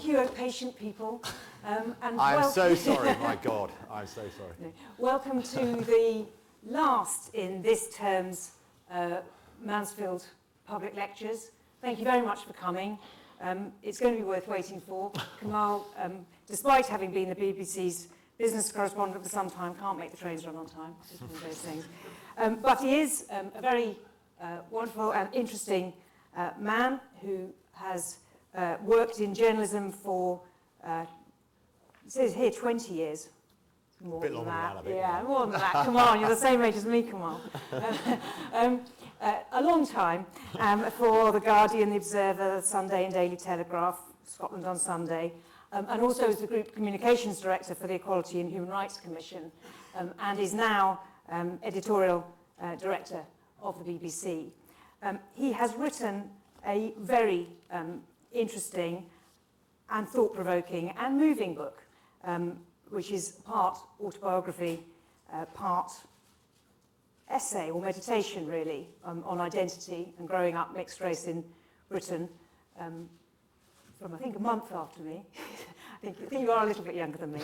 Thank you, patient people. I'm so sorry, my God, I'm so sorry. Welcome to the last in this term's Mansfield Public Lectures. Thank you very much for coming. It's going to be worth waiting for. Kamal, despite having been the BBC's business correspondent for some time, can't make the trains run on time. It's just one of those things. But he is a very wonderful and interesting man who has worked in journalism for, it says here 20 years. More bit than longer that. than that, Yeah, more than that. Come on, you're the same age as me, Kamal. A long time for The Guardian, The Observer, The Sunday and Daily Telegraph, Scotland on Sunday, and also as the Group Communications Director for the Equality and Human Rights Commission, and is now Editorial Director of the BBC. He has written a very interesting and thought-provoking and moving book, which is part autobiography, part essay or meditation, really, on identity and growing up mixed race in Britain, from, I think, a month after me. I think you are a little bit younger than me.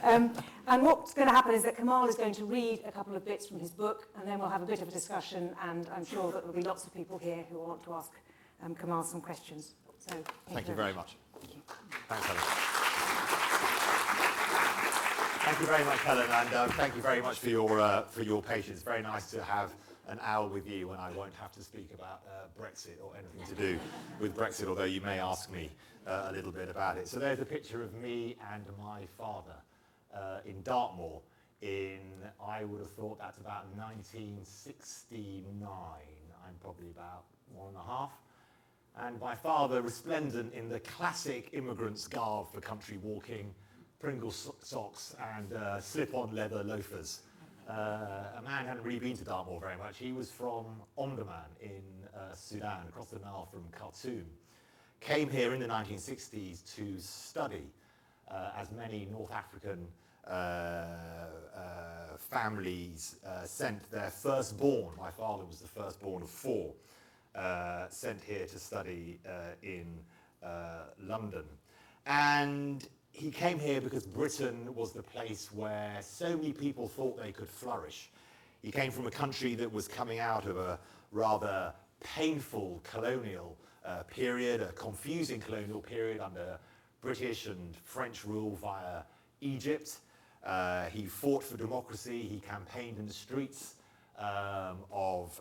And what's going to happen is that Kamal is going to read a couple of bits from his book, and then we'll have a bit of a discussion, and I'm sure that there will be lots of people here who will want to ask Kamal some questions. So, Thank you very much. Thank you. Thanks, Helen. Thank you very much, Helen, and thank you very much for your patience. Very nice to have an hour with you when I won't have to speak about Brexit or anything to do with Brexit, although you may ask me a little bit about it. So there's a picture of me and my father in Dartmoor in, I would have thought that's about 1969. I'm probably about 1.5. And my father, resplendent in the classic immigrant's garb for country walking, Pringle socks and slip-on leather loafers. A man hadn't really been to Dartmoor very much. He was from Omdurman in Sudan, across the Nile from Khartoum. Came here in the 1960s to study, as many North African families sent their firstborn. My father was the firstborn of 4. Sent here to study in London. And he came here because Britain was the place where so many people thought they could flourish. He came from a country that was coming out of a rather painful colonial period, a confusing colonial period under British and French rule via Egypt. He fought for democracy. He campaigned in the streets of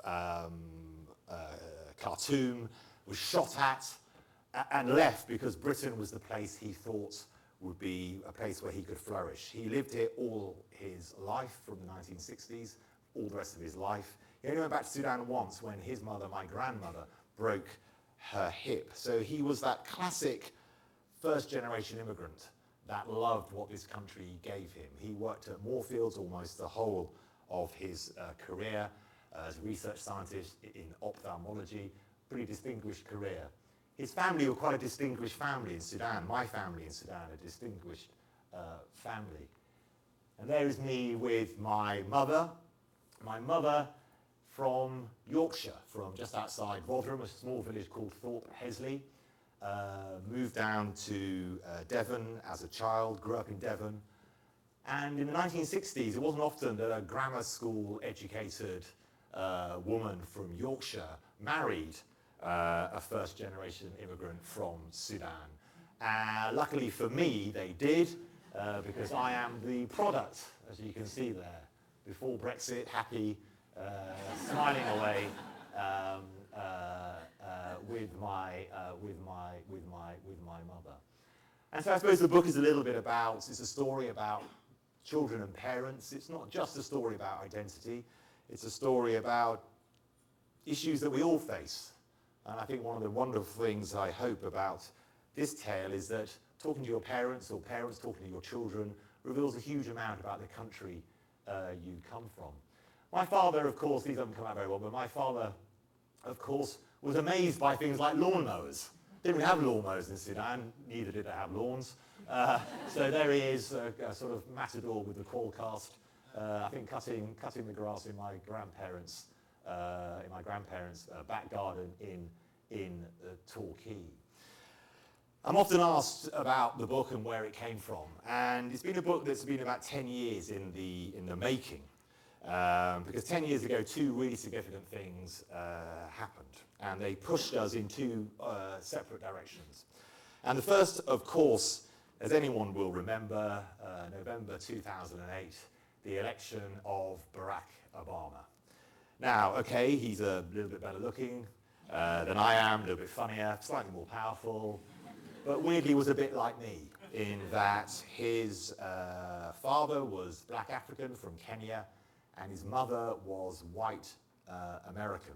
Khartoum, was shot at, and left because Britain was the place he thought would be a place where he could flourish. He lived here all his life, from the 1960s, all the rest of his life. He only went back to Sudan once when his mother, my grandmother, broke her hip. So he was that classic first-generation immigrant that loved what this country gave him. He worked at Moorfields almost the whole of his career as a research scientist in ophthalmology, pretty distinguished career. His family were quite a distinguished family in Sudan. My family in Sudan, a distinguished family. And there is me with my mother. My mother from Yorkshire, from just outside Rotherham, a small village called Thorpe Hesley. Moved down to Devon as a child, grew up in Devon. And in the 1960s, it wasn't often that a grammar school educated woman from Yorkshire married a first-generation immigrant from Sudan. Luckily for me, they did, because I am the product, as you can see there. Before Brexit, happy, smiling away with my mother. And so I suppose the book is a little bit about, it's a story about children and parents. It's not just a story about identity. It's a story about issues that we all face. And I think one of the wonderful things I hope about this tale is that talking to your parents or parents talking to your children reveals a huge amount about the country you come from. My father, of course, these haven't come out very well, but my father, of course, was amazed by things like lawnmowers. Didn't have lawnmowers in Sudan, neither did they have lawns. So there he is, a sort of matador with the qualcast, I think cutting the grass in my grandparents' back garden in Torquay. I'm often asked about the book and where it came from, and it's been a book that's been about 10 years in the making, because 10 years ago, two really significant things happened, and they pushed us in two separate directions. And the first, of course, as anyone will remember, November 2008, the election of Barack Obama. Now, okay, he's a little bit better looking than I am, a little bit funnier, slightly more powerful, but weirdly was a bit like me in that his father was black African from Kenya and his mother was white American.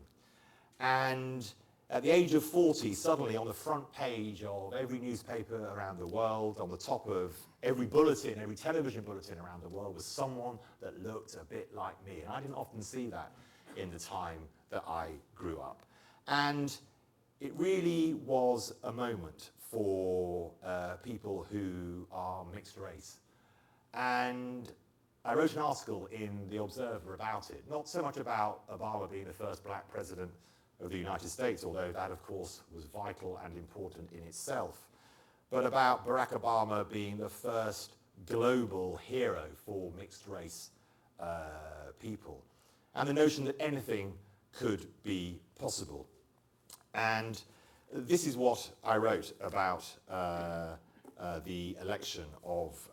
And at the age of 40, suddenly on the front page of every newspaper around the world, on the top of every bulletin, every television bulletin around the world was someone that looked a bit like me. And I didn't often see that in the time that I grew up. And it really was a moment for people who are mixed race. And I wrote an article in The Observer about it, not so much about Obama being the first black president of the United States, although that, of course, was vital and important in itself, but about Barack Obama being the first global hero for mixed race people, and the notion that anything could be possible. And this is what I wrote about the election of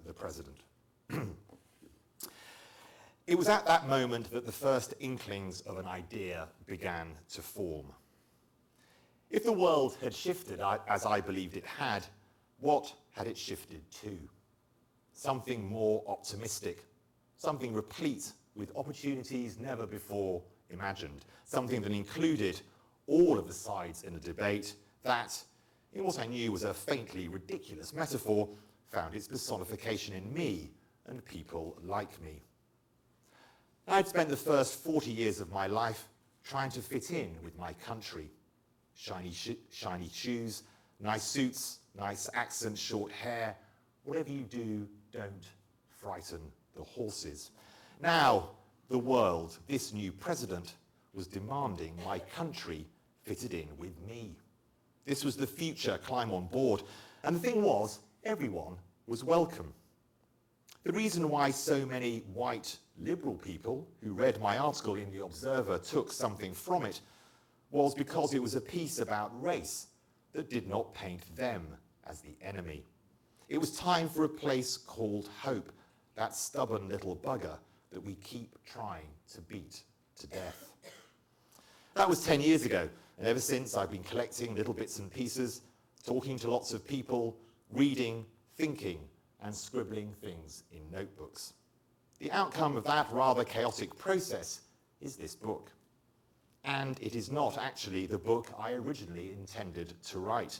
the president. It was at that moment that the first inklings of an idea began to form. If the world had shifted, as I believed it had, what had it shifted to? Something more optimistic, something replete with opportunities never before imagined, something that included all of the sides in the debate that, in what I knew was a faintly ridiculous metaphor, found its personification in me and people like me. I'd spent the first 40 years of my life trying to fit in with my country. Shiny shoes, nice suits, nice accents, short hair. Whatever you do, don't frighten the horses. Now, the world, this new president, was demanding my country fitted in with me. This was the future, climb on board. And the thing was, everyone was welcome. The reason why so many white liberal people who read my article in The Observer took something from it was because it was a piece about race that did not paint them as the enemy. It was time for a place called hope, that stubborn little bugger that we keep trying to beat to death. That was 10 years ago, and ever since I've been collecting little bits and pieces, talking to lots of people, reading, thinking, and scribbling things in notebooks. The outcome of that rather chaotic process is this book. And it is not actually the book I originally intended to write,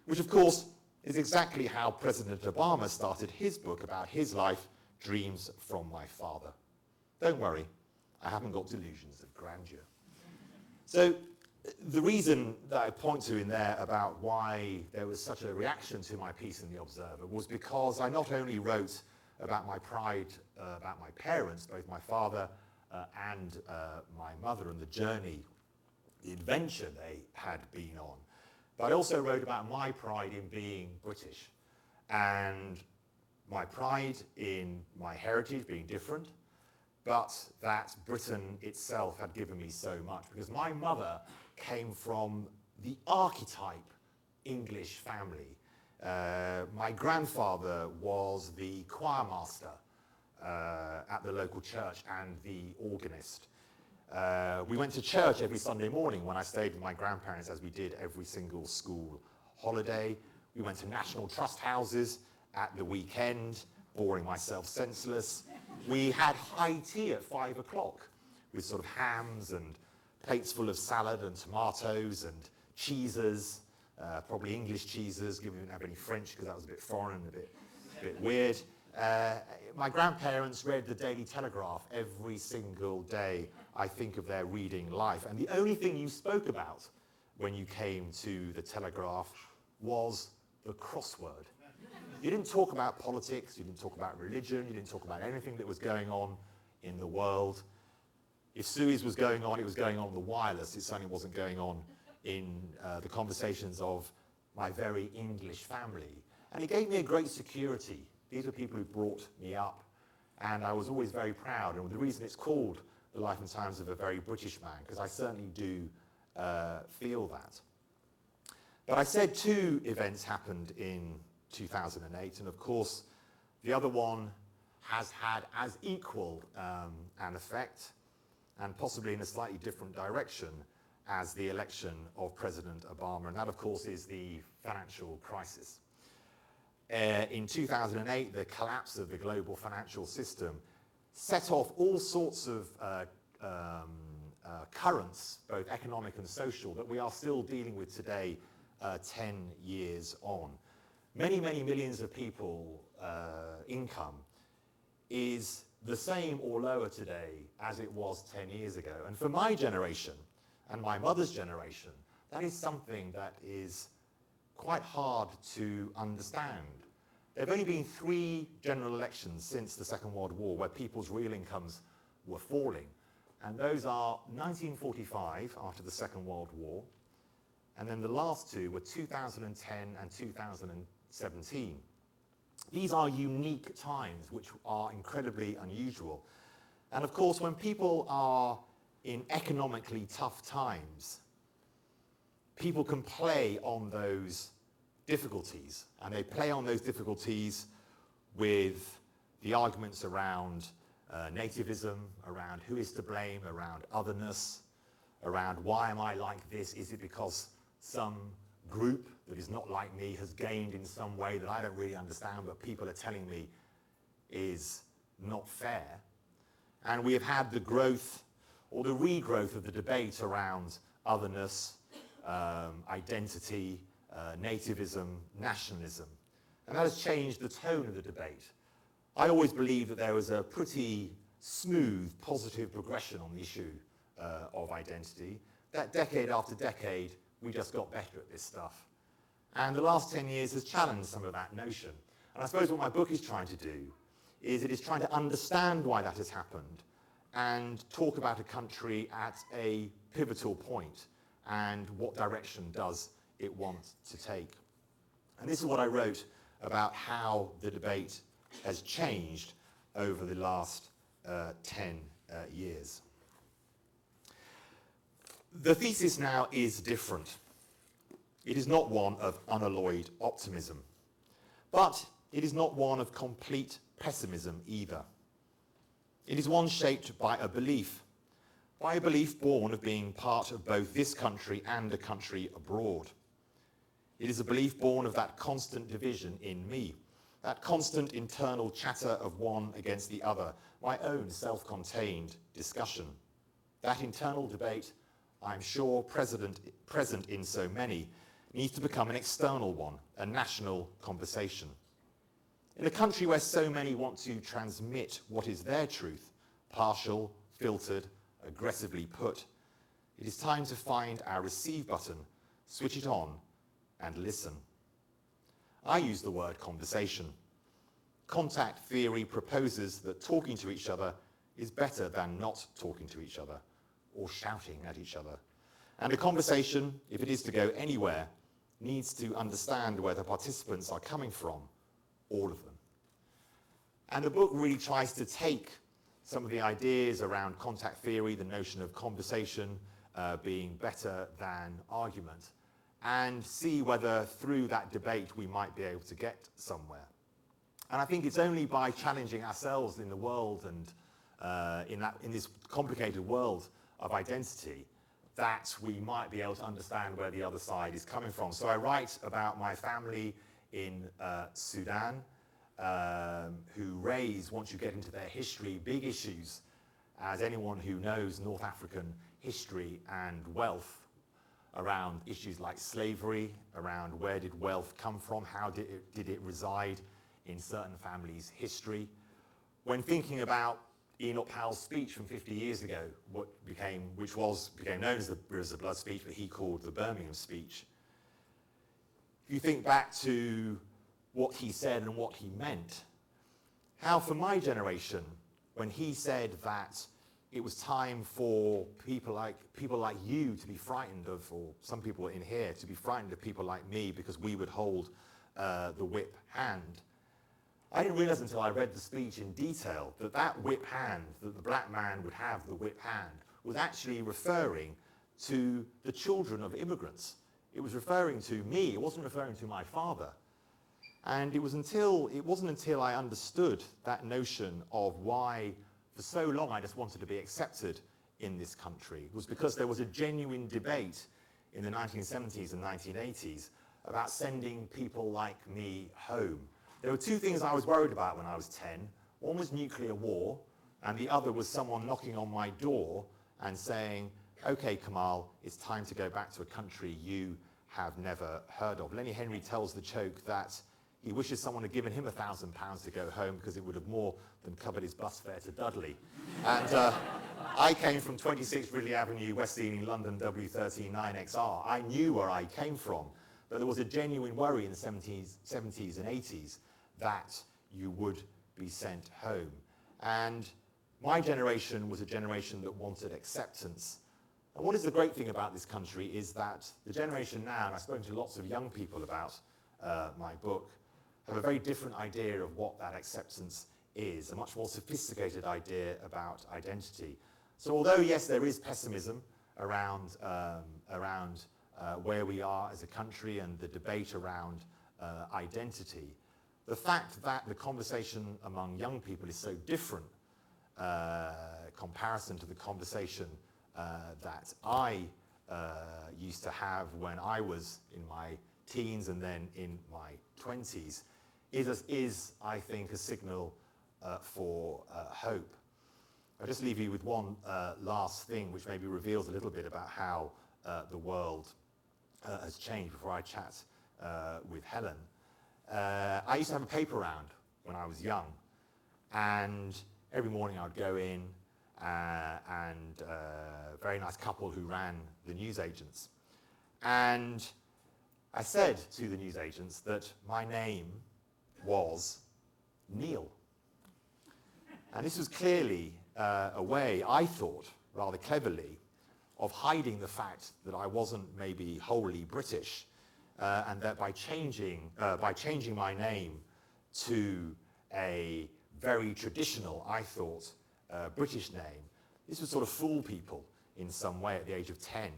which of course is exactly how President Obama started his book about his life, Dreams from My Father. Don't worry, I haven't got delusions of grandeur. So the reason that I point to in there about why there was such a reaction to my piece in The Observer was because I not only wrote about my pride, about my parents, both my father and my mother, and the journey, the adventure they had been on, but I also wrote about my pride in being British and my pride in my heritage being different, but that Britain itself had given me so much, because my mother came from the archetype English family. My grandfather was the choir master at the local church and the organist. We went to church every Sunday morning when I stayed with my grandparents, as we did every single school holiday. We went to National Trust houses at the weekend, boring myself senseless. We had high tea at 5 o'clock with sort of hams and plates full of salad and tomatoes and cheeses, probably English cheeses, given we didn't have any French because that was a bit foreign, a bit weird. My grandparents read the Daily Telegraph every single day. I think of their reading life. And the only thing you spoke about when you came to the Telegraph was the crossword. You didn't talk about politics, you didn't talk about religion, you didn't talk about anything that was going on in the world. If Suez was going on, it was going on the wireless. It certainly wasn't going on in the conversations of my very English family. And it gave me a great security. These are people who brought me up, and I was always very proud. And the reason it's called The Life and Times of a Very British Man, because I certainly do feel that. But I said 2 events happened in 2008, and of course, the other one has had as equal an effect, and possibly in a slightly different direction, as the election of President Obama, and that, of course, is the financial crisis. In 2008, the collapse of the global financial system set off all sorts of currents, both economic and social, that we are still dealing with today, 10 years on. Many, many millions of people income is the same or lower today as it was 10 years ago. And for my generation and my mother's generation, that is something that is quite hard to understand. There have only been 3 general elections since the Second World War where people's real incomes were falling. And those are 1945, after the Second World War, and then the last 2 were 2010 and 2017. These are unique times which are incredibly unusual. And of course, when people are in economically tough times, people can play on those difficulties, and they play on those difficulties with the arguments around nativism, around who is to blame, around otherness, around why am I like this? Is it because some group that is not like me has gained in some way that I don't really understand, but people are telling me is not fair? And we have had the growth or the regrowth of the debate around otherness, identity, nativism, nationalism. And that has changed the tone of the debate. I always believed that there was a pretty smooth, positive progression on the issue of identity, that decade after decade, we just got better at this stuff. And the last 10 years has challenged some of that notion. And I suppose what my book is trying to do is it is trying to understand why that has happened and talk about a country at a pivotal point and what direction does it want to take. And this is what I wrote about how the debate has changed over the last 10 years. The thesis now is different. It is not one of unalloyed optimism, but it is not one of complete pessimism either. It is one shaped by a belief born of being part of both this country and a country abroad. It is a belief born of that constant division in me, that constant internal chatter of one against the other, my own self-contained discussion. That internal debate, I'm sure present in so many, needs to become an external one, a national conversation. In a country where so many want to transmit what is their truth, partial, filtered, aggressively put, it is time to find our receive button, switch it on, and listen. I use the word conversation. Contact theory proposes that talking to each other is better than not talking to each other or shouting at each other. And a conversation, if it is to go anywhere, needs to understand where the participants are coming from, all of them. And the book really tries to take some of the ideas around contact theory, the notion of conversation being better than argument, and see whether through that debate we might be able to get somewhere. And I think it's only by challenging ourselves in the world and in this complicated world of identity that we might be able to understand where the other side is coming from. So I write about my family in Sudan, who raise, once you get into their history, big issues, as anyone who knows North African history and wealth, around issues like slavery, around where did wealth come from, how did it reside in certain families' history. When thinking about Enoch Powell's speech from 50 years ago, which became known as the Rivers of Blood speech, but he called the Birmingham speech. If you think back to what he said and what he meant, how for my generation, when he said that it was time for people like you to be frightened of, or some people in here to be frightened of people like me because we would hold the whip hand. I didn't realize until I read the speech in detail that that whip hand, that the black man would have the whip hand, was actually referring to the children of immigrants. It was referring to me, it wasn't referring to my father. And it wasn't until I understood that notion of why for so long I just wanted to be accepted in this country. It was because there was a genuine debate in the 1970s and 1980s about sending people like me home. There were two things I was worried about when I was 10. One was nuclear war, and the other was someone knocking on my door and saying, okay, Kamal, it's time to go back to a country you have never heard of. Lenny Henry tells the joke that he wishes someone had given him £1,000 to go home because it would have more than covered his bus fare to Dudley. And I came from 26 Ridley Avenue, West Ealing, London, W13 9XR. I knew where I came from, but there was a genuine worry in the 70s and 80s that you would be sent home. And my generation was a generation that wanted acceptance. And what is the great thing about this country is that the generation now, and I've spoken to lots of young people about my book, have a very different idea of what that acceptance is, a much more sophisticated idea about identity. So although, yes, there is pessimism around where we are as a country and the debate around identity, the fact that the conversation among young people is so different comparison to the conversation that I used to have when I was in my teens and then in my 20s is I think, a signal for hope. I'll just leave you with one last thing which maybe reveals a little bit about how the world has changed before I chat with Helen. I used to have a paper round when I was young, and every morning I'd go in and a very nice couple who ran the newsagents. And I said to the newsagents that my name was Neil. And this was clearly a way, I thought, rather cleverly, of hiding the fact that I wasn't maybe wholly British, and that by changing my name to a very traditional, I thought, British name, this would sort of fool people in some way at the age of 10,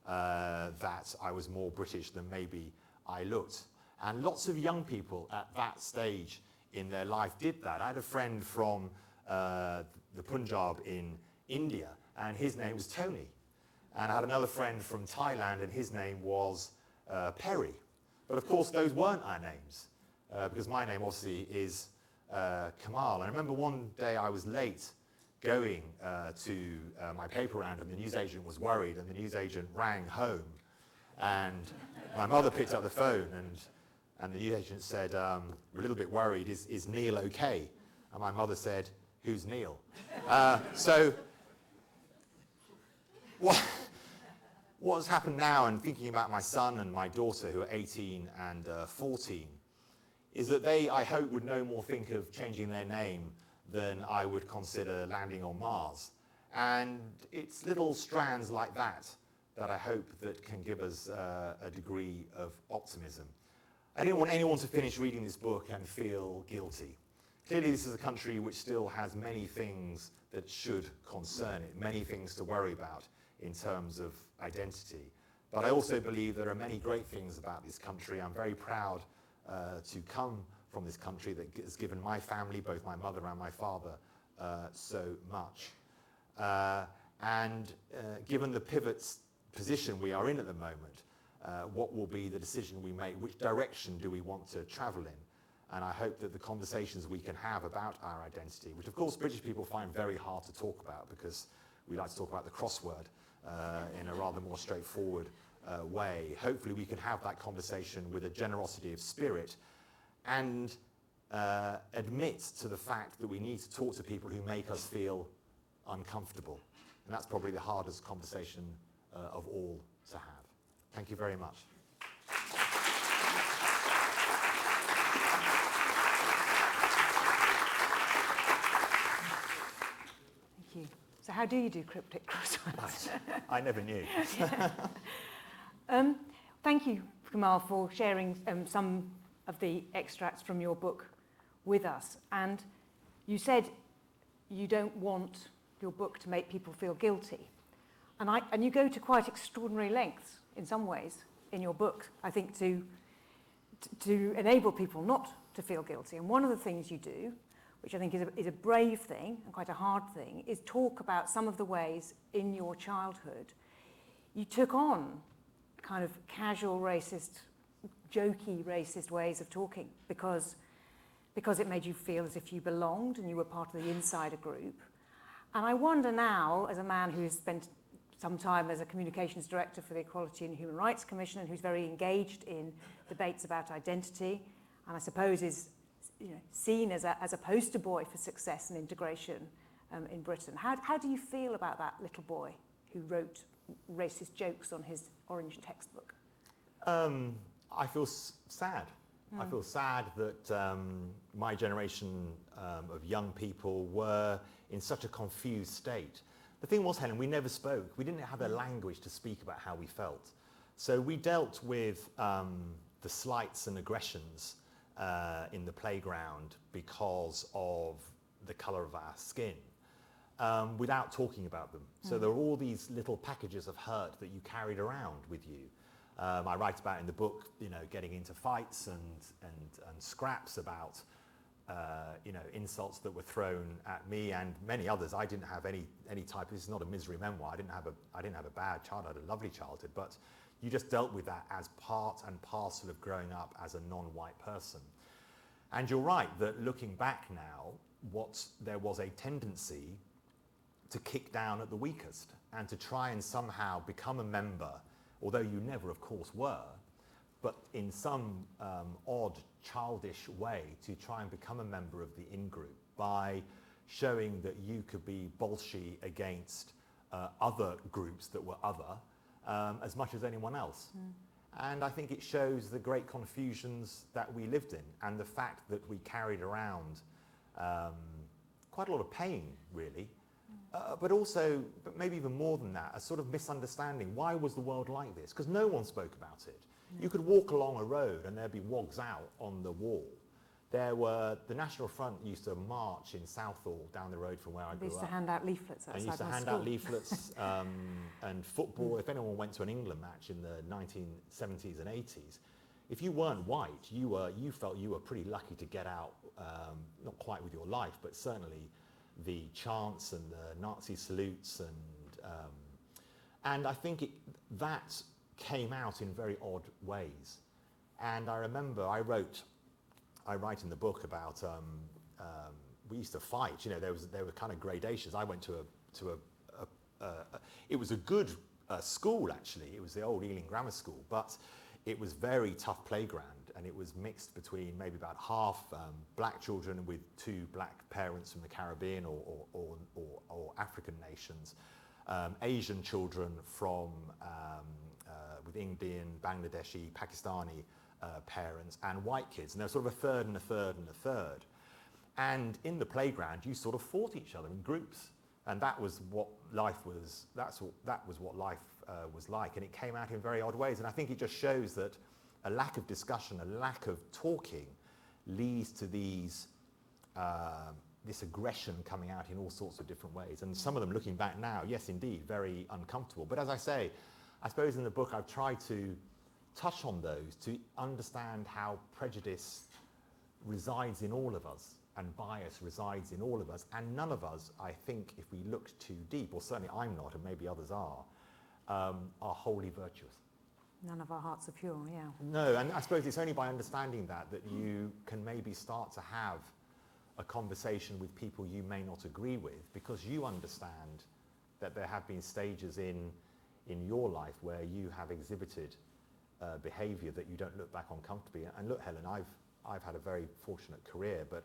that I was more British than maybe I looked. And lots of young people at that stage in their life did that. I had a friend from the Punjab in India, and his name was Tony. And I had another friend from Thailand, and his name was Perry. But of course, those weren't our names, because my name obviously is Kamal. And I remember one day I was late going to my paper round, and the newsagent was worried, and the newsagent rang home. And my mother picked up the phone, and the newsagent said, we're a little bit worried, is Neil okay? And my mother said, who's Neil? So what's happened now, and thinking about my son and my daughter who are 18 and 14, is that they, I hope, would no more think of changing their name than I would consider landing on Mars. And it's little strands like that that I hope that can give us a degree of optimism. I didn't want anyone to finish reading this book and feel guilty. Clearly this is a country which still has many things that should concern it, many things to worry about in terms of identity. But I also believe there are many great things about this country. I'm very proud to come from this country that has given my family, both my mother and my father, so much. And given the pivot position we are in at the moment, what will be the decision we make? Which direction do we want to travel in? And I hope that the conversations we can have about our identity, which of course British people find very hard to talk about because we like to talk about the crossword in a rather more straightforward way. Hopefully we can have that conversation with a generosity of spirit and admit to the fact that we need to talk to people who make us feel uncomfortable. And that's probably the hardest conversation of all to have. Thank you very much. Thank you. So how how do you do cryptic crosswords? I never knew. Thank you, Kamal, for sharing some of the extracts from your book with us. And you said you don't want your book to make people feel guilty. And you go to quite extraordinary lengths, in some ways, in your book, I think, to enable people not to feel guilty. And one of the things you do, which I think is a brave thing and quite a hard thing, is talk about some of the ways in your childhood you took on kind of casual racist, jokey racist ways of talking because it made you feel as if you belonged and you were part of the insider group. And I wonder now, as a man who's spent some time as a communications director for the Equality and Human Rights Commission and who's very engaged in debates about identity, and I suppose is seen as a poster boy for success and integration in Britain. How do you feel about that little boy who wrote racist jokes on his orange textbook? I feel sad. I feel sad that my generation of young people were in such a confused state. The thing was, Helen, we never spoke. We didn't have a language to speak about how we felt. So we dealt with the slights and aggressions in the playground because of the colour of our skin without talking about them. So there were all these little packages of hurt that you carried around with you. I write about in the book, getting into fights and scraps about, insults that were thrown at me and many others. I didn't have any type. This is not a misery memoir. I didn't have a bad childhood. I had a lovely childhood, but you just dealt with that as part and parcel of growing up as a non-white person. And you're right that looking back now, there was a tendency to kick down at the weakest and to try and somehow become a member, although you never, of course, were, but in some odd, childish way to try and become a member of the in-group by showing that you could be bolshy against other groups that were other as much as anyone else. And I think it shows the great confusions that we lived in and the fact that we carried around quite a lot of pain, really, but maybe even more than that, a sort of misunderstanding. Why was the world like this? Because no one spoke about it. You could walk along a road and there'd be wogs out on the wall. The National Front used to march in Southall down the road from where I grew up. They used to hand out leaflets outside my school. And used to hand out leaflets and football. If anyone went to an England match in the 1970s and 80s, if you weren't white, you felt you were pretty lucky to get out, not quite with your life, but certainly the chants and the Nazi salutes and I think that came out in very odd ways. And I remember I write in the book about we used to fight. There were kind of gradations. I went to it was a good school actually. It was the old Ealing Grammar School, but it was very tough playground, and it was mixed between maybe about half black children with two black parents from the Caribbean or African nations, Asian children from with Indian, Bangladeshi, Pakistani parents, and white kids, and there was sort of a third and a third and a third. And in the playground, you sort of fought each other in groups, and that was what life was. That was what life was like, and it came out in very odd ways. And I think it just shows that a lack of discussion, a lack of talking, leads to this aggression coming out in all sorts of different ways. And some of them, looking back now, yes, indeed, very uncomfortable. But as I say, I suppose in the book I've tried to touch on those to understand how prejudice resides in all of us and bias resides in all of us, and none of us, I think, if we look too deep, or certainly I'm not and maybe others are wholly virtuous. None of our hearts are pure, yeah. No, and I suppose it's only by understanding that you can maybe start to have a conversation with people you may not agree with, because you understand that there have been stages in your life where you have exhibited behaviour that you don't look back on comfortably. And look, Helen, I've had a very fortunate career, but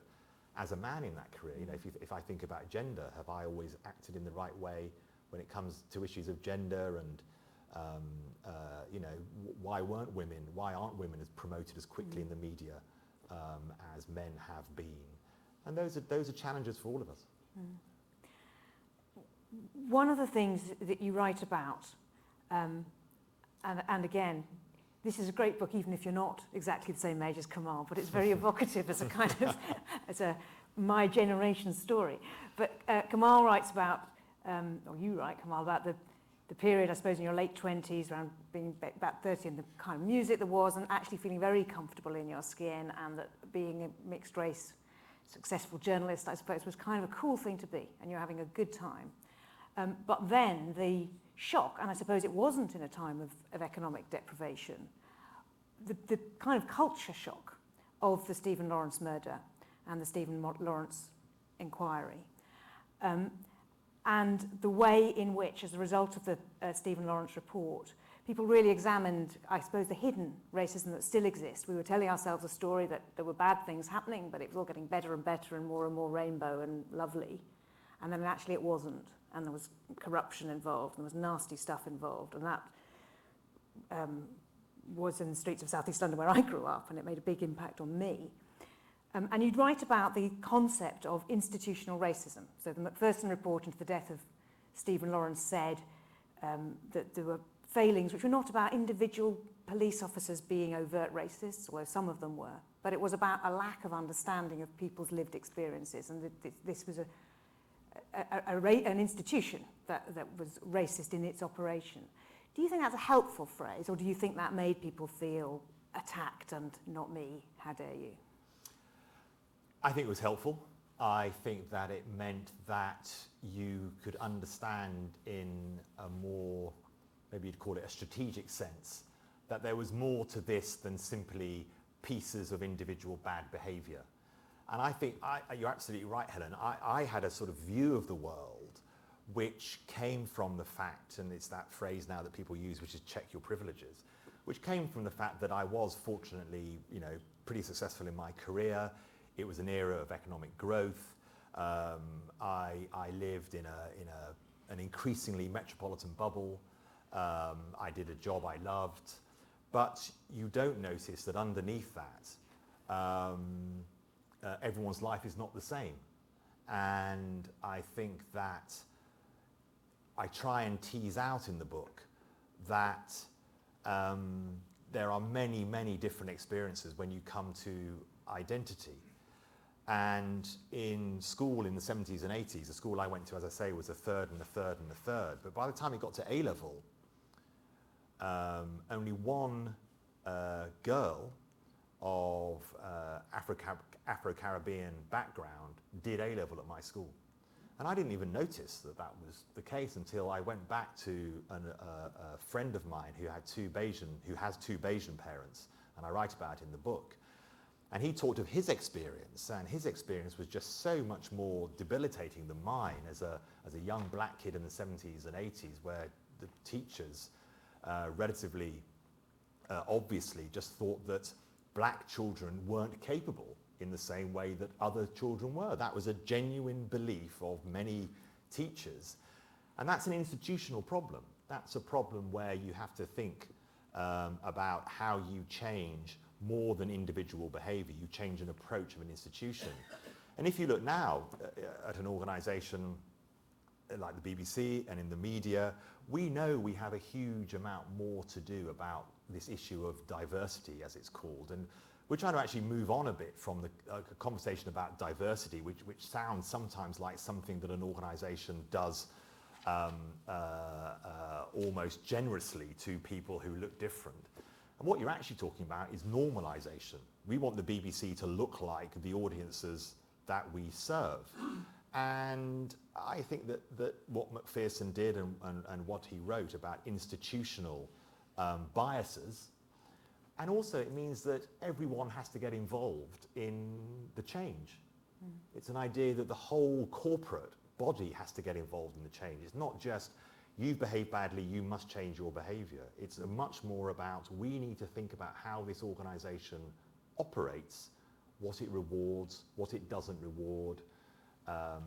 as a man in that career, if I think about gender, have I always acted in the right way when it comes to issues of gender and why aren't women as promoted as quickly in the media as men have been? And those are challenges for all of us. one of the things that you write about, and again, this is a great book, even if you're not exactly the same age as Kamal, but it's very evocative as a kind of, as a my generation story. But Kamal writes about, or you write, Kamal, about the period, I suppose, in your late 20s, around being about 30, and the kind of music there was, and actually feeling very comfortable in your skin, and that being a mixed race, successful journalist, I suppose, was kind of a cool thing to be, and you're having a good time. But then the shock, and I suppose it wasn't in a time of economic deprivation, the kind of culture shock of the Stephen Lawrence murder and the Stephen Lawrence inquiry. And the way in which, as a result of the Stephen Lawrence report, people really examined, I suppose, the hidden racism that still exists. We were telling ourselves a story that there were bad things happening, but it was all getting better and better and more rainbow and lovely. And then actually it wasn't. And there was corruption involved, and there was nasty stuff involved. And that was in the streets of South East London where I grew up, and it made a big impact on me. And you'd write about the concept of institutional racism. So the Macpherson report into the death of Stephen Lawrence said that there were failings which were not about individual police officers being overt racists, although some of them were, but it was about a lack of understanding of people's lived experiences, and this was an institution that was racist in its operation. Do you think that's a helpful phrase, or do you think that made people feel attacked and not me, how dare you? I think it was helpful. I think that it meant that you could understand in a more, maybe you'd call it a strategic sense, that there was more to this than simply pieces of individual bad behaviour. And I think, you're absolutely right, Helen, I had a sort of view of the world which came from the fact, and it's that phrase now that people use, which is check your privileges, which came from the fact that I was fortunately, pretty successful in my career. It was an era of economic growth. I lived in an increasingly metropolitan bubble. I did a job I loved, but you don't notice that underneath that, everyone's life is not the same. And I think that I try and tease out in the book that there are many, many different experiences when you come to identity. And in school in the 70s and 80s, the school I went to, as I say, was a third and a third and a third. But by the time it got to A-level, only one girl of Afro-Caribbean background did A-level at my school. And I didn't even notice that that was the case until I went back to a friend of mine who has two Bayesian parents, and I write about it in the book. And he talked of his experience, and his experience was just so much more debilitating than mine as a young black kid in the 70s and 80s, where the teachers relatively obviously just thought that black children weren't capable in the same way that other children were. That was a genuine belief of many teachers. And that's an institutional problem. That's a problem where you have to think about how you change more than individual behaviour. You change an approach of an institution. And if you look now at an organisation like the BBC and in the media, we know we have a huge amount more to do about this issue of diversity, as it's called. And we're trying to actually move on a bit from the conversation about diversity, which sounds sometimes like something that an organisation does almost generously to people who look different. And what you're actually talking about is normalisation. We want the BBC to look like the audiences that we serve. And I think that what Macpherson did and what he wrote about institutional biases, and also it means that everyone has to get involved in the change. It's an idea that the whole corporate body has to get involved in the change. It's not just you've behaved badly, you must change your behaviour. It's much more about we need to think about how this organisation operates, what it rewards, what it doesn't reward,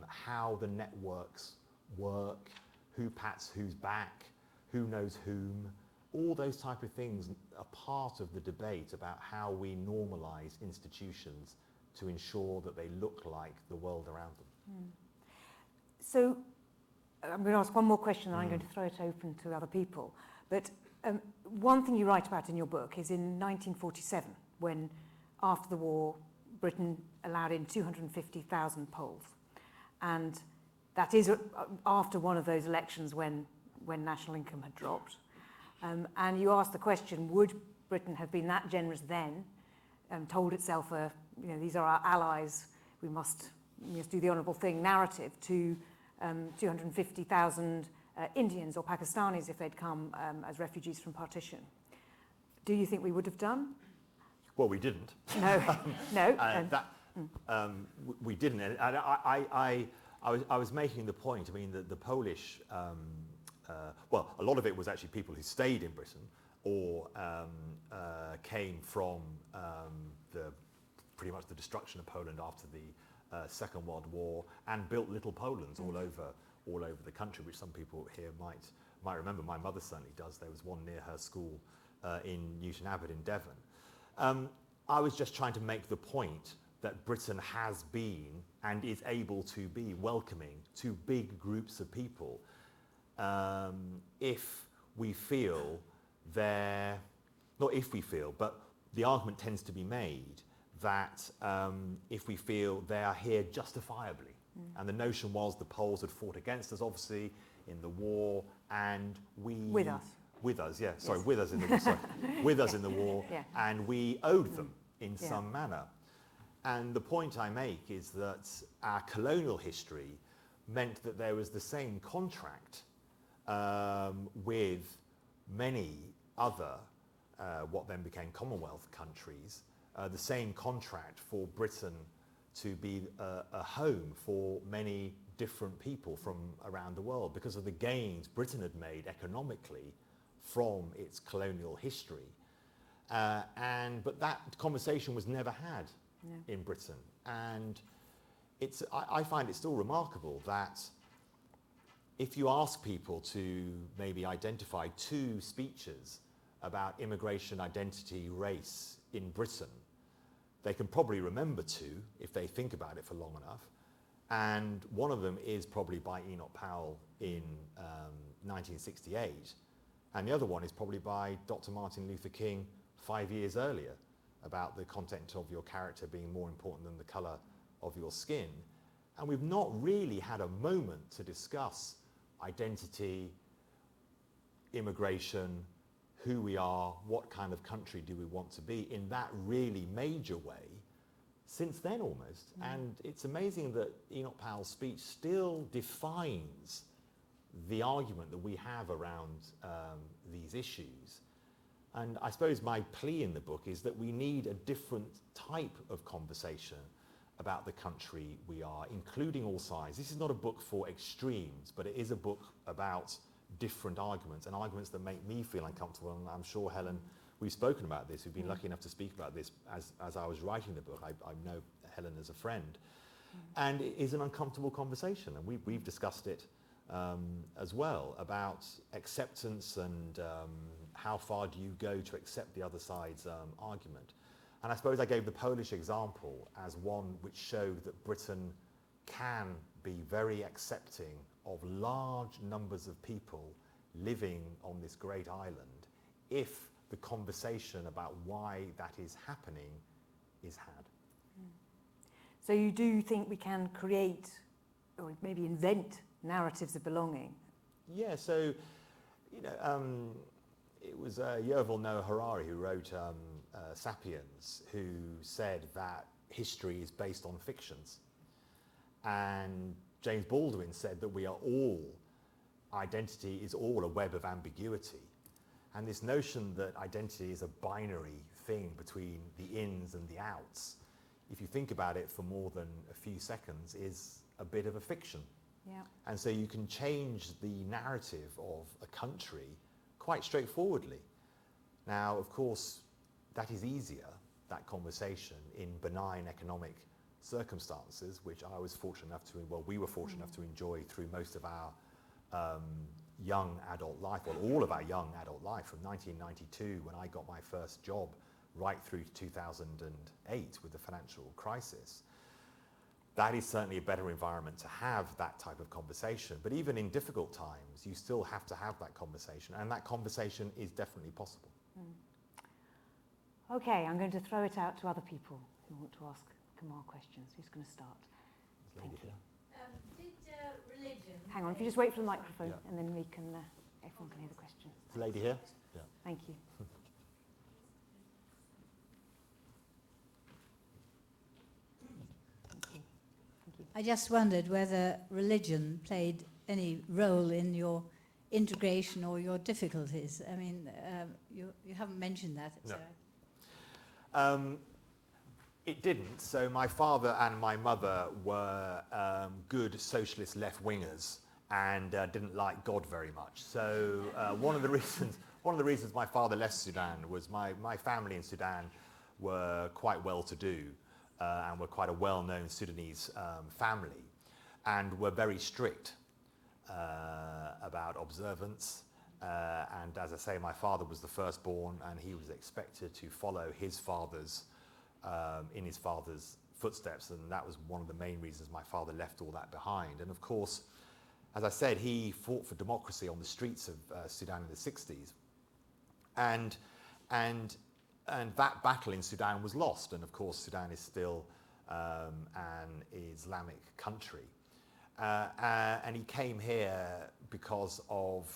how the networks work, who pats who's back, who knows whom. All those type of things are part of the debate about how we normalise institutions to ensure that they look like the world around them. So I'm going to ask one more question, and I'm going to throw it open to other people. But one thing you write about in your book is in 1947, when, after the war, Britain allowed in 250,000 Poles. And that is after one of those elections when national income had dropped. And you asked the question, would Britain have been that generous then, told itself, these are our allies, we must do the honourable thing narrative to 250,000 Indians or Pakistanis if they'd come as refugees from partition. Do you think we would have done? Well, we didn't. No, no. We didn't. And I was making the point, I mean, the Polish, well, a lot of it was actually people who stayed in Britain or came from pretty much the destruction of Poland after the Second World War, and built little Polands all over the country, which some people here might remember. My mother certainly does. There was one near her school in Newton Abbot in Devon. I was just trying to make the point that Britain has been and is able to be welcoming to big groups of people if we feel not if we feel, but the argument tends to be made that if we feel they are here justifiably. And the notion was the Poles had fought against us, obviously, in the war, and we... With us. With us, yeah. Sorry, yes. With us in the war. Sorry, with us in the war, yeah. And we owed them in some manner. And the point I make is that our colonial history meant that there was the same contract with many other, what then became Commonwealth countries, the same contract for Britain to be a home for many different people from around the world because of the gains Britain had made economically from its colonial history. But that conversation was never had in Britain. And I find it still remarkable that if you ask people to maybe identify 2 speeches about immigration, identity, race in Britain, they can probably remember 2 if they think about it for long enough. And one of them is probably by Enoch Powell in 1968. And the other one is probably by Dr. Martin Luther King 5 years earlier, about the content of your character being more important than the colour of your skin. And we've not really had a moment to discuss identity, immigration, who we are, what kind of country do we want to be in that really major way since then almost. And it's amazing that Enoch Powell's speech still defines the argument that we have around these issues. And I suppose my plea in the book is that we need a different type of conversation about the country we are, including all sides. This is not a book for extremes, but it is a book about different arguments, and arguments that make me feel uncomfortable. And I'm sure, Helen, we've spoken about this. We've been lucky enough to speak about this as I was writing the book. I know Helen as a friend. And it is an uncomfortable conversation, and we've discussed it as well, about acceptance and how far do you go to accept the other side's argument. And I suppose I gave the Polish example as one which showed that Britain can be very accepting of large numbers of people living on this great island if the conversation about why that is happening is had. So you do think we can create or maybe invent narratives of belonging? Yeah, so, it was Yuval Noah Harari who wrote Sapiens, who said that history is based on fictions. And James Baldwin said that identity is all a web of ambiguity. And this notion that identity is a binary thing between the ins and the outs, if you think about it for more than a few seconds, is a bit of a fiction. Yeah. And so you can change the narrative of a country quite straightforwardly. Now, of course, that is easier, that conversation, in benign economic circumstances, which I was fortunate enough we were fortunate enough to enjoy through most of our young adult life, or all of our young adult life, from 1992 when I got my first job right through to 2008 with the financial crisis. that is certainly a better environment to have that type of conversation. But even in difficult times, you still have to have that conversation, and that conversation is definitely possible. Okay, I'm going to throw it out to other people who want to ask Kamal questions. Who's going to start? Thank you. Did religion... Hang on, if you just wait for the microphone, Yeah. and then we can, everyone can hear the question. The lady here? Yeah. Thank you. I just wondered whether religion played any role in your integration or your difficulties. I mean, you haven't mentioned that. No. So It didn't. So my father and my mother were good socialist left-wingers and didn't like God very much. So one of the reasons my father left Sudan was my family in Sudan were quite well-to-do and were quite a well-known Sudanese family, and were very strict about observance. And as I say, my father was the firstborn, and he was expected to follow his father's in his father's footsteps, and that was one of the main reasons my father left all that behind. And of course, as I said, he fought for democracy on the streets of Sudan in the 60s, and that battle in Sudan was lost. And of course, Sudan is still an Islamic country, and he came here because of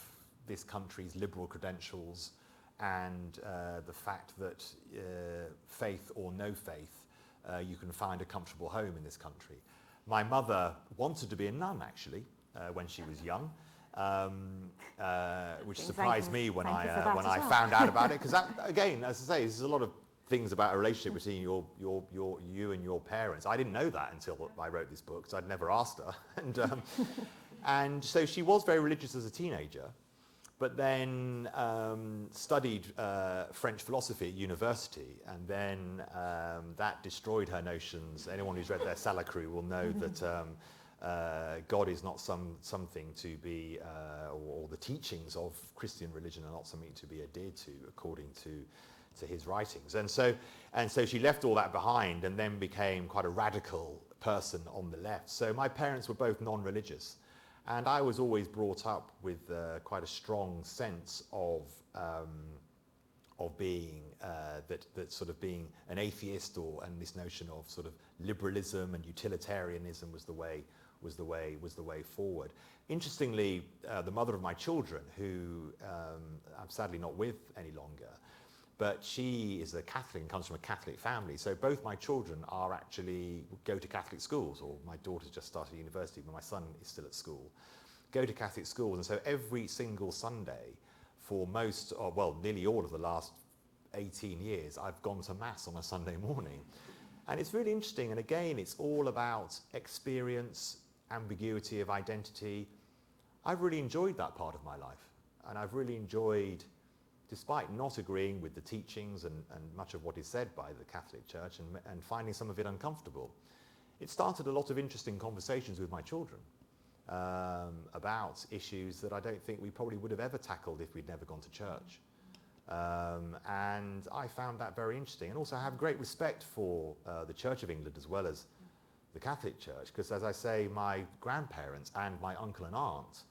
this country's liberal credentials and the fact that faith or no faith, you can find a comfortable home in this country. My mother wanted to be a nun, actually, when she was young, which surprised me when I found out about it. Because that, again, as I say, there's a lot of things about a relationship between you and your parents. I didn't know that until I wrote this book, because I'd never asked her. And so she was very religious as a teenager, but then studied French philosophy at university, and then that destroyed her notions. Anyone who's read their Salacru will know that God is not something to be, or the teachings of Christian religion are not something to be adhered to according to his writings. And so she left all that behind and then became quite a radical person on the left. So my parents were both non-religious. And I was always brought up with quite a strong sense of being that sort of being an atheist, and this notion of sort of liberalism and utilitarianism was the way forward. Interestingly, the mother of my children, who I'm sadly not with any longer, but she is a Catholic and comes from a Catholic family. So both my children are actually go to Catholic schools, or my daughter's just started university, but my son is still at school. Go to Catholic schools, and so every single Sunday for nearly all of the last 18 years, I've gone to Mass on a Sunday morning. And it's really interesting, and again, it's all about experience, ambiguity of identity. I've really enjoyed that part of my life, and I've really enjoyed, despite not agreeing with the teachings and much of what is said by the Catholic Church, and finding some of it uncomfortable, it started a lot of interesting conversations with my children about issues that I don't think we probably would have ever tackled if we'd never gone to church. And I found that very interesting. And also I have great respect for the Church of England as well as the Catholic Church, because as I say, my grandparents and my uncle and aunt,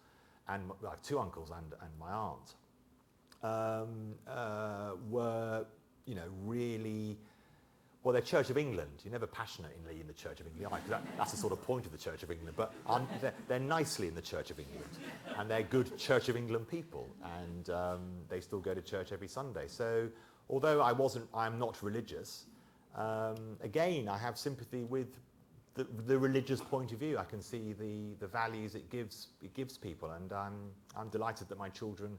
and I have two uncles and my aunt, were, really, well, they're Church of England. You're never passionately in the Church of England, because that's the sort of point of the Church of England, but they're nicely in the Church of England, and they're good Church of England people, and they still go to church every Sunday. So although I'm not religious, again, I have sympathy with the religious point of view. I can see the values it gives people, and I'm delighted that my children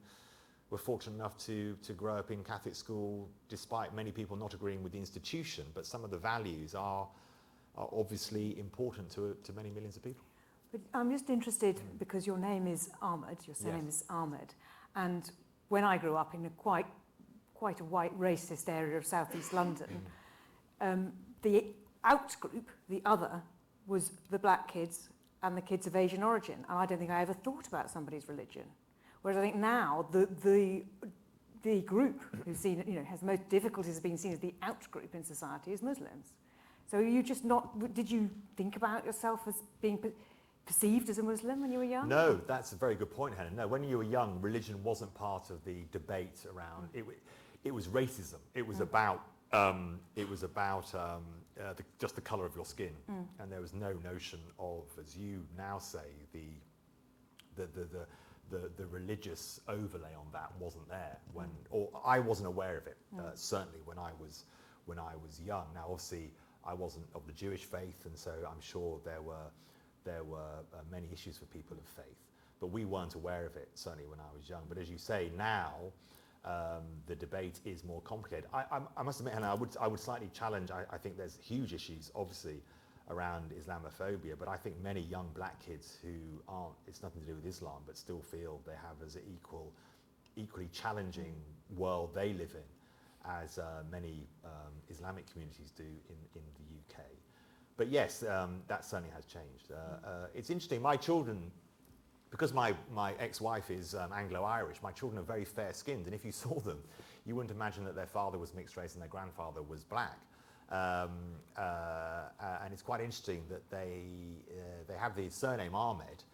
were fortunate enough to grow up in Catholic school, despite many people not agreeing with the institution, but some of the values are obviously important to many millions of people. But I'm just interested, because your name is Ahmed, your surname is Ahmed, and when I grew up in a quite a white racist area of southeast London, the out group, the other, was the black kids and the kids of Asian origin, and I don't think I ever thought about somebody's religion. Whereas I think now the group who's seen, has most difficulties being seen as the out group in society is Muslims. So you just not, did you think about yourself as being perceived as a Muslim when you were young? No, that's a very good point, Helen. No, when you were young, religion wasn't part of the debate around it. It was racism. It was about just the colour of your skin, and there was no notion of, as you now say, the religious overlay on that wasn't there or I wasn't aware of it. Certainly when I was young. Now, obviously, I wasn't of the Jewish faith, and so I'm sure there were many issues for people of faith, but we weren't aware of it, certainly when I was young. But as you say, now the debate is more complicated. I must admit, Helen, I would slightly challenge, I think there's huge issues, obviously, around Islamophobia, but I think many young black kids who aren't, it's nothing to do with Islam, but still feel they have as an equally challenging world they live in as many Islamic communities do in the UK. But yes, that certainly has changed. It's interesting, my children, because my ex-wife is Anglo-Irish, my children are very fair-skinned, and if you saw them, you wouldn't imagine that their father was mixed race and their grandfather was black. And it's quite interesting that they have the surname Ahmed,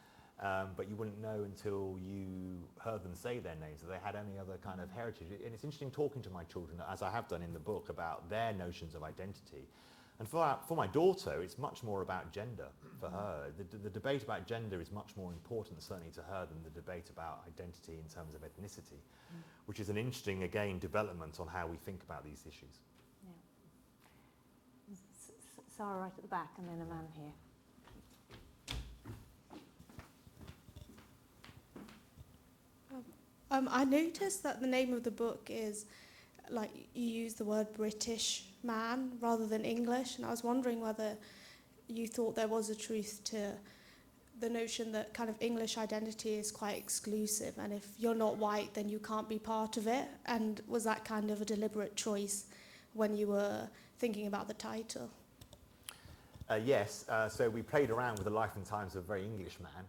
but you wouldn't know until you heard them say their names that they had any other kind of heritage. And it's interesting talking to my children, as I have done in the book, about their notions of identity. And for my daughter, it's much more about gender for her. The debate about gender is much more important, certainly to her, than the debate about identity in terms of ethnicity, which is an interesting, again, development on how we think about these issues. Sarah right at the back, and then a man here. I noticed that the name of the book is, like, you use the word British man rather than English, and I was wondering whether you thought there was a truth to the notion that kind of English identity is quite exclusive, and if you're not white, then you can't be part of it, and was that kind of a deliberate choice when you were thinking about the title? Yes, so we played around with the life and times of a very English man,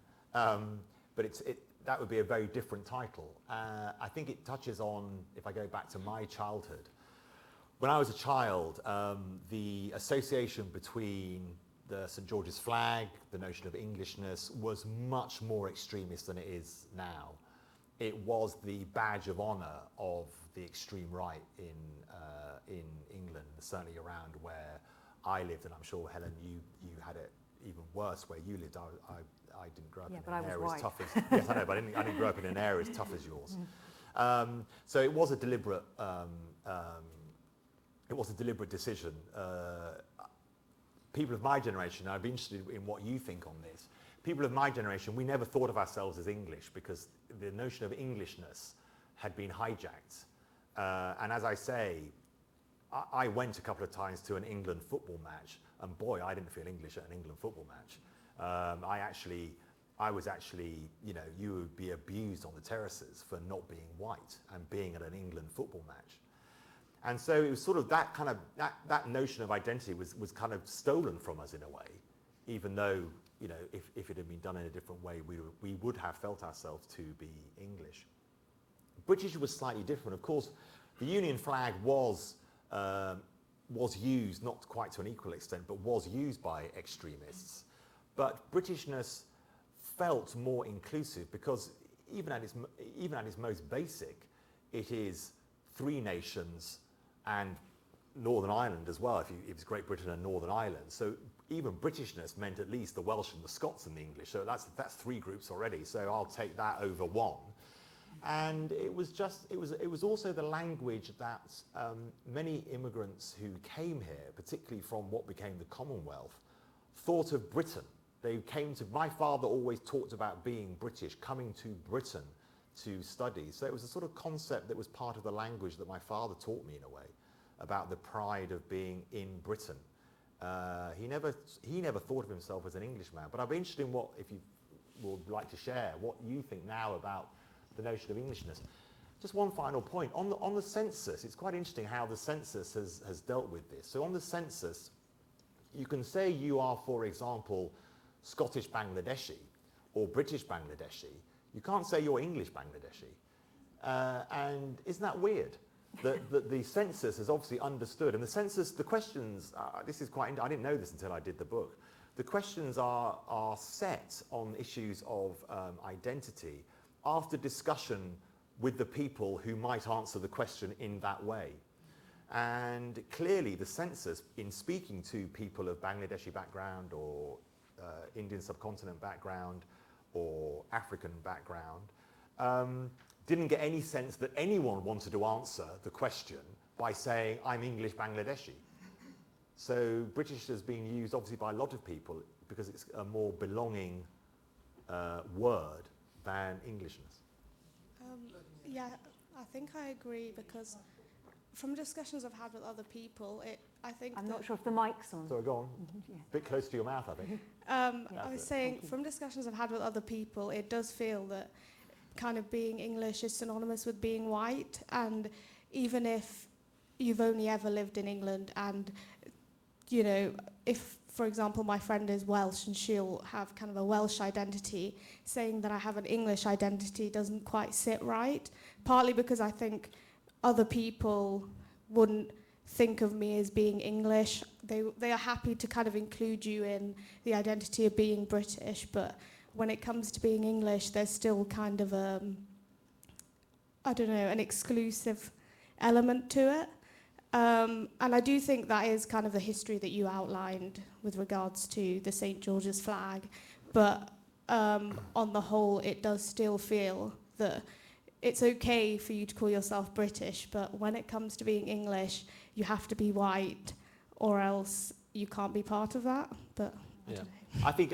but that would be a very different title. I think it touches on, if I go back to my childhood, when I was a child, the association between the St. George's flag, the notion of Englishness, was much more extremist than it is now. It was the badge of honour of the extreme right in England, certainly around where I lived, and I'm sure, Helen, you had it even worse where you lived. I didn't grow up in an area as tough as... Yes, I know, but I didn't grow up in an area as tough as yours. So it was a deliberate decision. People of my generation, I'd be interested in what you think on this. People of my generation, we never thought of ourselves as English because the notion of Englishness had been hijacked. And as I say, I went a couple of times to an England football match, and boy, I didn't feel English at an England football match. I was actually, you would be abused on the terraces for not being white and being at an England football match. And so it was sort of that kind of, that notion of identity was kind of stolen from us in a way, even though, if it had been done in a different way, we would have felt ourselves to be English. British was slightly different. Of course, the Union flag was used, not quite to an equal extent, but was used by extremists. But Britishness felt more inclusive because even at its most basic, it is three nations and Northern Ireland as well, if it's Great Britain and Northern Ireland. So even Britishness meant at least the Welsh and the Scots and the English. So that's three groups already. So I'll take that over one. And it was also the language that many immigrants who came here, particularly from what became the Commonwealth, thought of Britain. My father always talked about being British, coming to Britain to study. So it was a sort of concept that was part of the language that my father taught me in a way, about the pride of being in Britain. He never thought of himself as an Englishman, but I'd be interested in if you would like to share what you think now about the notion of Englishness. Just one final point. On the census, it's quite interesting how the census has dealt with this. So on the census, you can say you are, for example, Scottish Bangladeshi or British Bangladeshi. You can't say you're English Bangladeshi. And isn't that weird? the census has obviously understood, and the census, the questions, this is quite, I didn't know this until I did the book. The questions are set on issues of identity after discussion with the people who might answer the question in that way. And clearly the census, in speaking to people of Bangladeshi background or Indian subcontinent background or African background, didn't get any sense that anyone wanted to answer the question by saying, I'm English Bangladeshi. So British has been used obviously by a lot of people because it's a more belonging word than Englishness. Yeah, I think I agree, because from discussions I've had with other people, I think I'm not sure if the mic's on. Sorry, go on. Yeah. A bit close to your mouth, I think. I was saying, from discussions I've had with other people, it does feel that kind of being English is synonymous with being white, and even if you've only ever lived in England, and you know, if for example my friend is Welsh and she'll have kind of a Welsh identity, saying that I have an English identity doesn't quite sit right, partly because I think other people wouldn't think of me as being English. They are happy to kind of include you in the identity of being British, but when it comes to being English, there's still kind of I don't know, an exclusive element to it. And I do think that is kind of the history that you outlined with regards to the St. George's flag. But on the whole, it does still feel that it's okay for you to call yourself British, but when it comes to being English, you have to be white, or else you can't be part of that. But I don't know. I think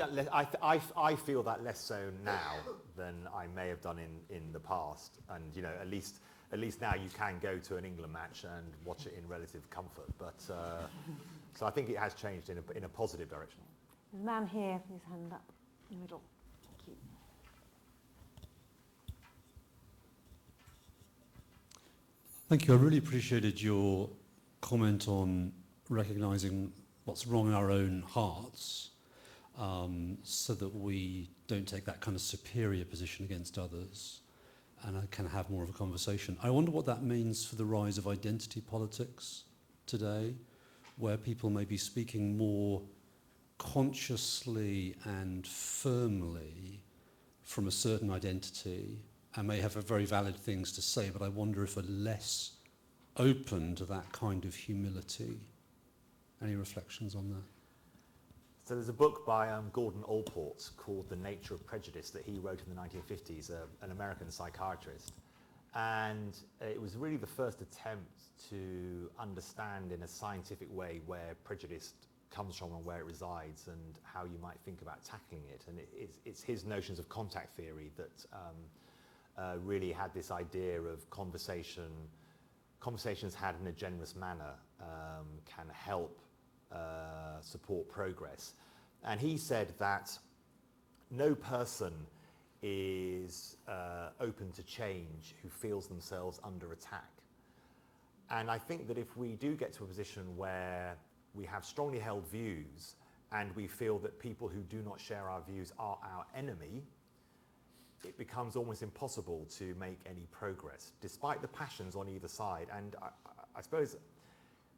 I feel that less so now than I may have done in the past, and you know, at least now you can go to an England match and watch it in relative comfort. But so I think it has changed in a positive direction. The man here, his hand up in the middle. Thank you. Thank you. I really appreciated your comment on recognising what's wrong in our own hearts, so that we don't take that kind of superior position against others and I can have more of a conversation. I wonder what that means for the rise of identity politics today, where people may be speaking more consciously and firmly from a certain identity and may have very valid things to say, but I wonder if are less open to that kind of humility. Any reflections on that? So there's a book by Gordon Allport called The Nature of Prejudice that he wrote in the 1950s, an American psychiatrist. And it was really the first attempt to understand in a scientific way where prejudice comes from and where it resides and how you might think about tackling it. And it's his notions of contact theory that really had this idea of conversations had in a generous manner can help support progress. And he said that no person is open to change who feels themselves under attack. And I think that if we do get to a position where we have strongly held views and we feel that people who do not share our views are our enemy, it becomes almost impossible to make any progress, despite the passions on either side. And I suppose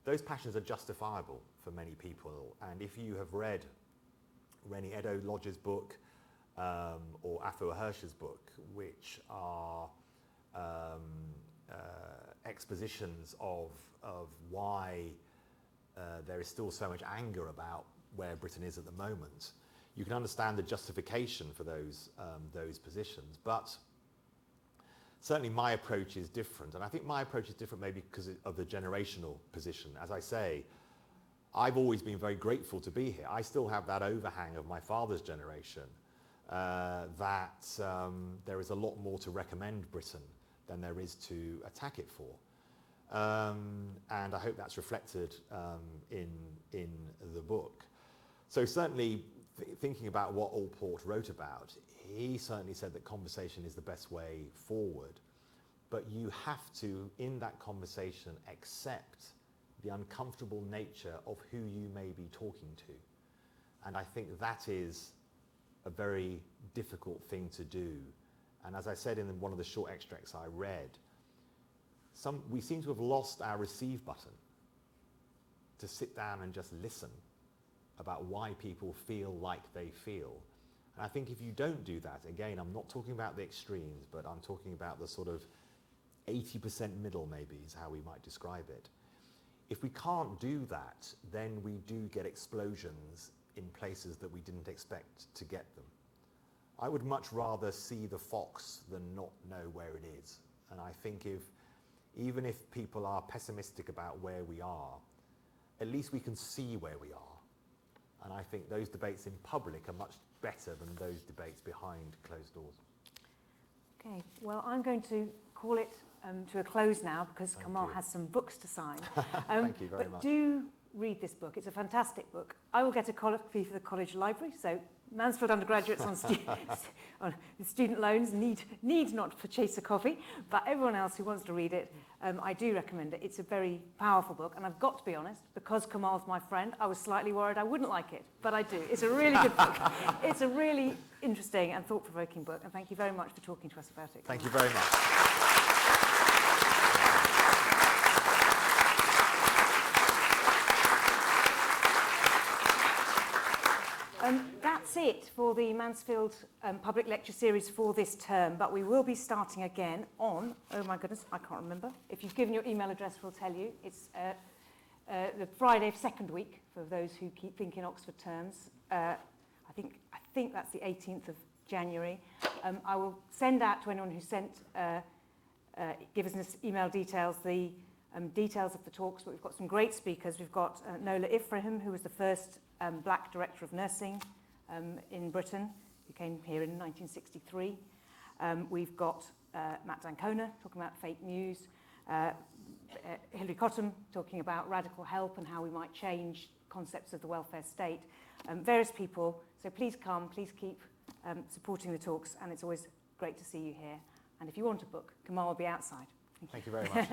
those passions are justifiable for many people. And if you have read Rennie Edo Lodge's book or Afua Hirsch's book, which are expositions of why there is still so much anger about where Britain is at the moment, you can understand the justification for those positions. But certainly my approach is different, and I think my approach is different maybe because of the generational position. As I say, I've always been very grateful to be here. I still have that overhang of my father's generation that there is a lot more to recommend Britain than there is to attack it for. And I hope that's reflected in the book. So certainly thinking about what Allport wrote about, he certainly said that conversation is the best way forward, but you have to, in that conversation, accept the uncomfortable nature of who you may be talking to. And I think that is a very difficult thing to do. And as I said in one of the short extracts I read, we seem to have lost our receive button to sit down and just listen about why people feel like they feel. And I think if you don't do that, again, I'm not talking about the extremes, but I'm talking about the sort of 80% middle, maybe, is how we might describe it. If we can't do that, then we do get explosions in places that we didn't expect to get them. I would much rather see the fox than not know where it is. And I think even if people are pessimistic about where we are, at least we can see where we are. And I think those debates in public are much better than those debates behind closed doors. Okay, well, I'm going to call it to a close now because Kamal has some books to sign. Thank you very much. But do read this book. It's a fantastic book. I will get a copy for the college library, so Mansfield undergraduates on student loans need not purchase a copy, but everyone else who wants to read it, I do recommend it. It's a very powerful book, and I've got to be honest, because Kamal's my friend, I was slightly worried I wouldn't like it, but I do. It's a really good book. It's a really interesting and thought-provoking book, and thank you very much for talking to us about it. Thank you very much. That's it for the Mansfield Public Lecture Series for this term, but we will be starting again on, oh my goodness, I can't remember. If you've given your email address, we'll tell you. It's the Friday of second week for those who keep thinking Oxford terms. I think that's the 18th of January. I will send out to anyone who sent, give us email details, the details of the talks, but we've got some great speakers. We've got Nola Ifrahim, who was the first black director of nursing in Britain, who came here in 1963. We've got Matt D'Ancona talking about fake news, Hilary Cottam talking about radical help and how we might change concepts of the welfare state. Various people, so please come, please keep supporting the talks, and it's always great to see you here. And if you want a book, Kamal will be outside. Thank you very much.